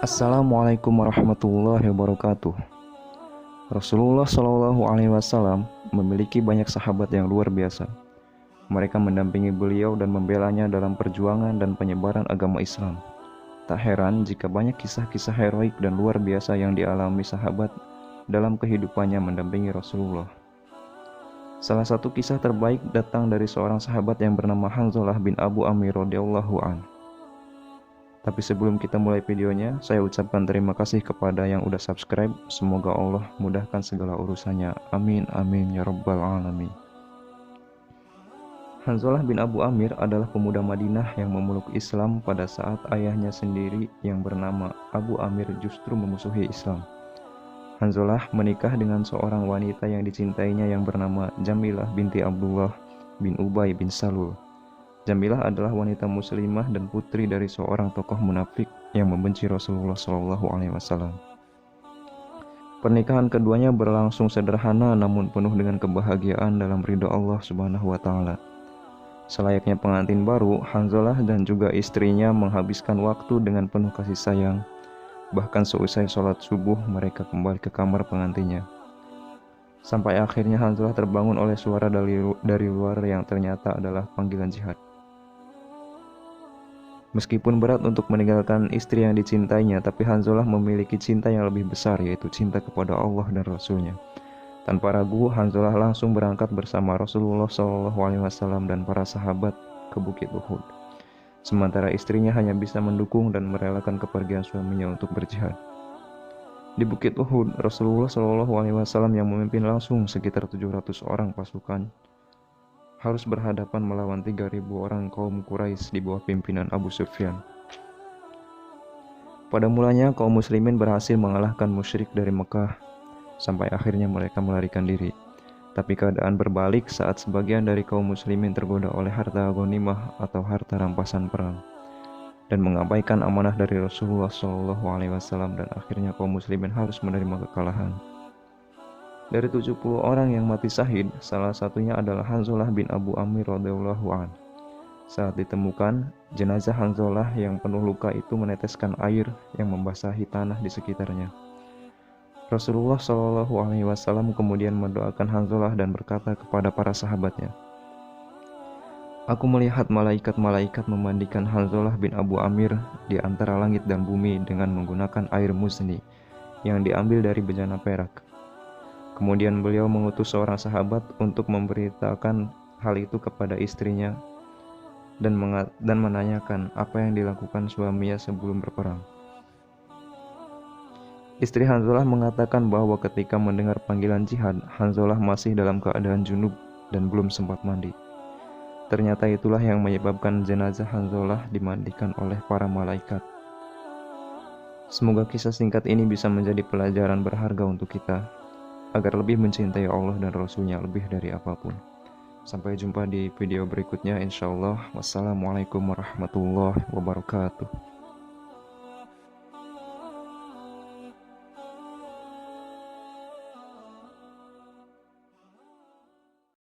Assalamualaikum warahmatullahi wabarakatuh. Rasulullah Shallallahu Alaihi Wasallam memiliki banyak sahabat yang luar biasa. Mereka mendampingi beliau dan membelanya dalam perjuangan dan penyebaran agama Islam. Tak heran jika banyak kisah-kisah heroik dan luar biasa yang dialami sahabat dalam kehidupannya mendampingi Rasulullah. Salah satu kisah terbaik datang dari seorang sahabat yang bernama Hanzalah bin Abu Amir radhiyallahu an. Tapi sebelum kita mulai videonya, saya ucapkan terima kasih kepada yang udah subscribe. Semoga Allah mudahkan segala urusannya. Amin amin ya rabbal alamin. Hanzalah bin Abu Amir adalah pemuda Madinah yang memeluk Islam pada saat ayahnya sendiri yang bernama Abu Amir justru memusuhi Islam. Hanzalah menikah dengan seorang wanita yang dicintainya yang bernama Jamilah binti Abdullah bin Ubay bin Salul. Jamilah adalah wanita muslimah dan putri dari seorang tokoh munafik yang membenci Rasulullah Shallallahu Alaihi Wasallam. Pernikahan keduanya berlangsung sederhana namun penuh dengan kebahagiaan dalam ridho Allah Subhanahu wa Ta'ala. Selayaknya pengantin baru, Hanzalah dan juga istrinya menghabiskan waktu dengan penuh kasih sayang. Bahkan seusai sholat subuh mereka kembali ke kamar pengantinnya. Sampai akhirnya Hanzalah terbangun oleh suara dari luar yang ternyata adalah panggilan jihad. Meskipun berat untuk meninggalkan istri yang dicintainya, tapi Hanzalah memiliki cinta yang lebih besar, yaitu cinta kepada Allah dan Rasul-Nya. Tanpa ragu, Hanzalah langsung berangkat bersama Rasulullah SAW dan para sahabat ke Bukit Uhud. Sementara istrinya hanya bisa mendukung dan merelakan kepergian suaminya untuk berjihad. Di Bukit Uhud, Rasulullah SAW yang memimpin langsung sekitar 700 orang pasukan harus berhadapan melawan 3.000 orang kaum Quraisy di bawah pimpinan Abu Sufyan. Pada mulanya kaum muslimin berhasil mengalahkan musyrik dari Mekah sampai akhirnya mereka melarikan diri. Tapi keadaan berbalik saat sebagian dari kaum muslimin tergoda oleh harta ghanimah atau harta rampasan perang dan mengabaikan amanah dari Rasulullah SAW dan akhirnya kaum muslimin harus menerima kekalahan. Dari 70 orang yang mati syahid, salah satunya adalah Hanzalah bin Abu Amir radhiyallahu an. Saat ditemukan, jenazah Hanzalah yang penuh luka itu meneteskan air yang membasahi tanah di sekitarnya. Rasulullah Shallallahu Alaihi Wasallam kemudian mendoakan Hanzalah dan berkata kepada para sahabatnya, "Aku melihat malaikat-malaikat memandikan Hanzalah bin Abu Amir di antara langit dan bumi dengan menggunakan air muzni yang diambil dari bejana perak." Kemudian beliau mengutus seorang sahabat untuk memberitakan hal itu kepada istrinya dan menanyakan apa yang dilakukan suaminya sebelum berperang. Istri Hanzalah mengatakan bahwa ketika mendengar panggilan jihad, Hanzalah masih dalam keadaan junub dan belum sempat mandi. Ternyata itulah yang menyebabkan jenazah Hanzalah dimandikan oleh para malaikat. Semoga kisah singkat ini bisa menjadi pelajaran berharga untuk kita, agar lebih mencintai Allah dan Rasul-Nya lebih dari apapun. Sampai jumpa di video berikutnya insyaallah. Wassalamualaikum warahmatullahi wabarakatuh.